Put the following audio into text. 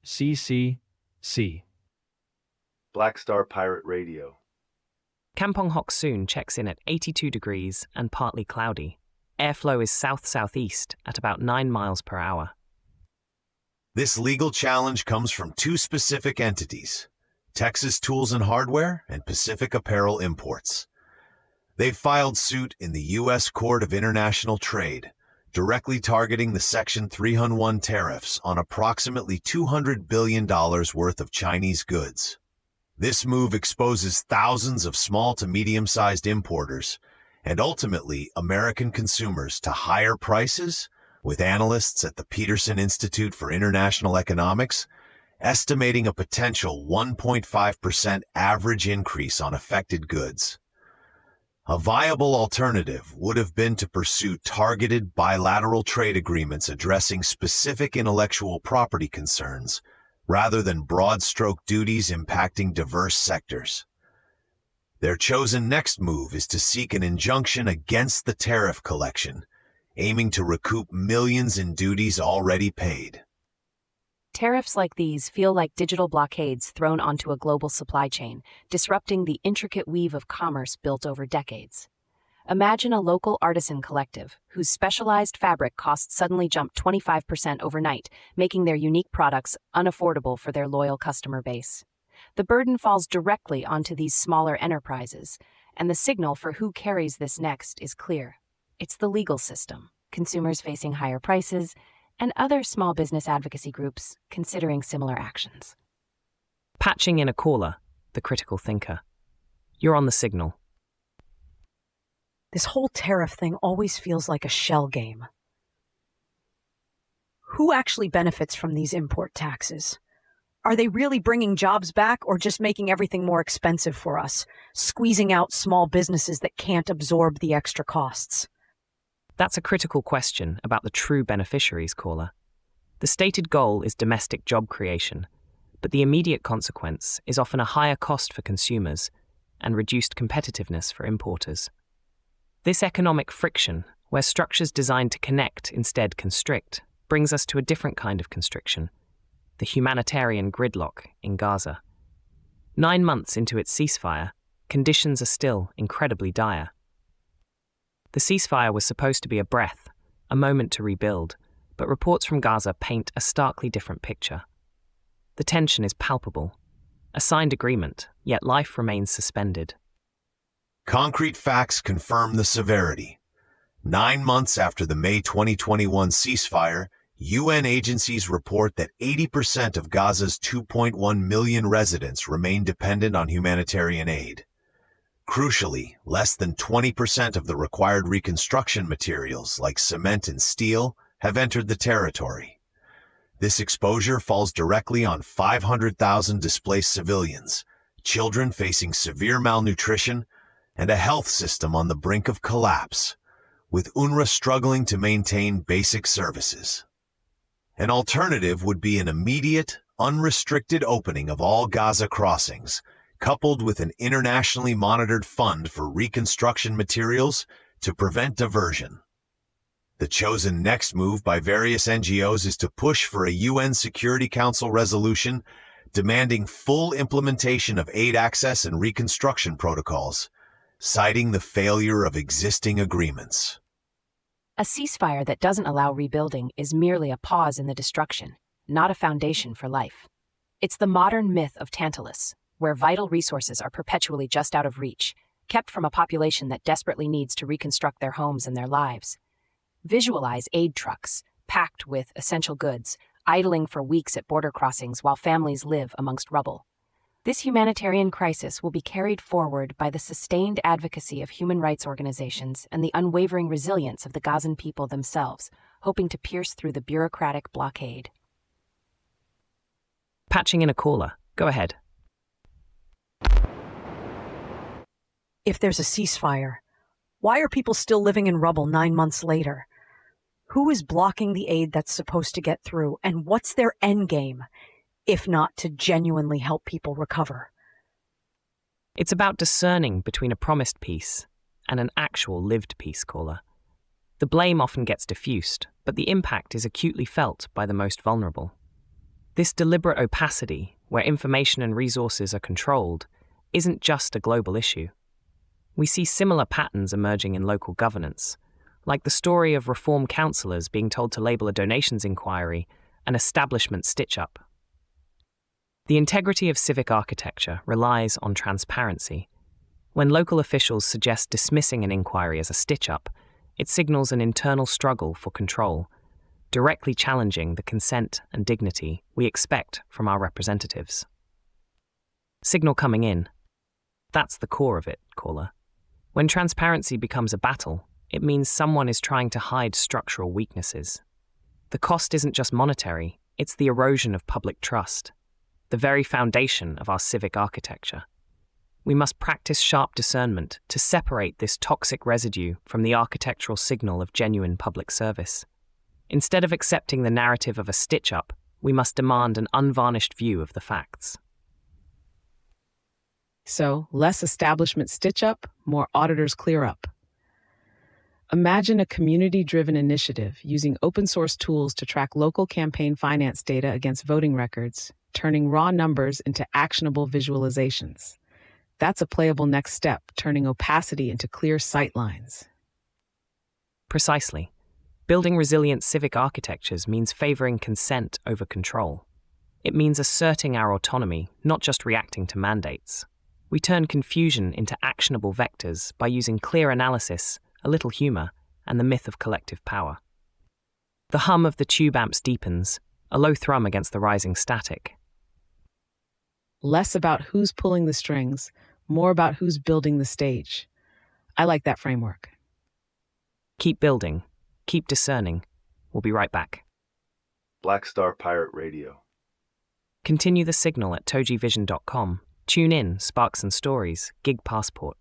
CCC. Black Star Pirate Radio. Kampong Hoksoon checks in at 82 degrees and partly cloudy. Airflow is south-southeast at about 9 miles per hour. This legal challenge comes from two specific entities, Texas Tools and Hardware and Pacific Apparel Imports. They've filed suit in the U.S. Court of International Trade, directly targeting the Section 301 tariffs on approximately $200 billion worth of Chinese goods. This move exposes thousands of small to medium-sized importers and ultimately American consumers to higher prices, with analysts at the Peterson Institute for International Economics estimating a potential 1.5% average increase on affected goods. A viable alternative would have been to pursue targeted bilateral trade agreements addressing specific intellectual property concerns, rather than broad-stroke duties impacting diverse sectors. Their chosen next move is to seek an injunction against the tariff collection, aiming to recoup millions in duties already paid. Tariffs like these feel like digital blockades thrown onto a global supply chain, disrupting the intricate weave of commerce built over decades. Imagine a local artisan collective whose specialized fabric costs suddenly jump 25% overnight, making their unique products unaffordable for their loyal customer base. The burden falls directly onto these smaller enterprises, and the signal for who carries this next is clear. It's the legal system, consumers facing higher prices, and other small business advocacy groups considering similar actions. Patching in a caller, the critical thinker. You're on the signal. This whole tariff thing always feels like a shell game. Who actually benefits from these import taxes? Are they really bringing jobs back or just making everything more expensive for us, squeezing out small businesses that can't absorb the extra costs? That's a critical question about the true beneficiaries, caller. The stated goal is domestic job creation, but the immediate consequence is often a higher cost for consumers and reduced competitiveness for importers. This economic friction, where structures designed to connect instead constrict, brings us to a different kind of constriction, the humanitarian gridlock in Gaza. 9 months into its ceasefire, conditions are still incredibly dire. The ceasefire was supposed to be a breath, a moment to rebuild, but reports from Gaza paint a starkly different picture. The tension is palpable. A signed agreement, yet life remains suspended. Concrete facts confirm the severity. 9 months after the May 2021 ceasefire, UN agencies report that 80% of Gaza's 2.1 million residents remain dependent on humanitarian aid. Crucially, less than 20% of the required reconstruction materials, like cement and steel, have entered the territory. This exposure falls directly on 500,000 displaced civilians, children facing severe malnutrition, and a health system on the brink of collapse, with UNRWA struggling to maintain basic services. An alternative would be an immediate, unrestricted opening of all Gaza crossings, coupled with an internationally monitored fund for reconstruction materials to prevent diversion. The chosen next move by various NGOs is to push for a UN Security Council resolution demanding full implementation of aid access and reconstruction protocols, citing the failure of existing agreements. A ceasefire that doesn't allow rebuilding is merely a pause in the destruction, not a foundation for life. It's the modern myth of Tantalus, where vital resources are perpetually just out of reach, kept from a population that desperately needs to reconstruct their homes and their lives. Visualize aid trucks, packed with essential goods, idling for weeks at border crossings while families live amongst rubble. This humanitarian crisis will be carried forward by the sustained advocacy of human rights organizations and the unwavering resilience of the Gazan people themselves, hoping to pierce through the bureaucratic blockade. Patching in a caller. Go ahead. If there's a ceasefire, why are people still living in rubble 9 months later? Who is blocking the aid that's supposed to get through, and what's their end game, if not to genuinely help people recover? It's about discerning between a promised peace and an actual lived peace, caller. The blame often gets diffused, but the impact is acutely felt by the most vulnerable. This deliberate opacity, where information and resources are controlled, isn't just a global issue. We see similar patterns emerging in local governance, like the story of reform councillors being told to label a donations inquiry an establishment stitch-up. The integrity of civic architecture relies on transparency. When local officials suggest dismissing an inquiry as a stitch-up, it signals an internal struggle for control, directly challenging the consent and dignity we expect from our representatives. Signal coming in. That's the core of it, caller. When transparency becomes a battle, it means someone is trying to hide structural weaknesses. The cost isn't just monetary, it's the erosion of public trust, the very foundation of our civic architecture. We must practice sharp discernment to separate this toxic residue from the architectural signal of genuine public service. Instead of accepting the narrative of a stitch-up, we must demand an unvarnished view of the facts. So, less establishment stitch-up, more auditors clear up. Imagine a community-driven initiative using open-source tools to track local campaign finance data against voting records, turning raw numbers into actionable visualizations. That's a playable next step, turning opacity into clear sightlines. Precisely. Building resilient civic architectures means favoring consent over control. It means asserting our autonomy, not just reacting to mandates. We turn confusion into actionable vectors by using clear analysis, a little humor, and the myth of collective power. The hum of the tube amps deepens, a low thrum against the rising static. Less about who's pulling the strings, more about who's building the stage. I like that framework. Keep building, keep discerning. We'll be right back. Black Star Pirate Radio. Continue the signal at TogeeVision.com. Tune in, Sparks and Stories, Gig Passport.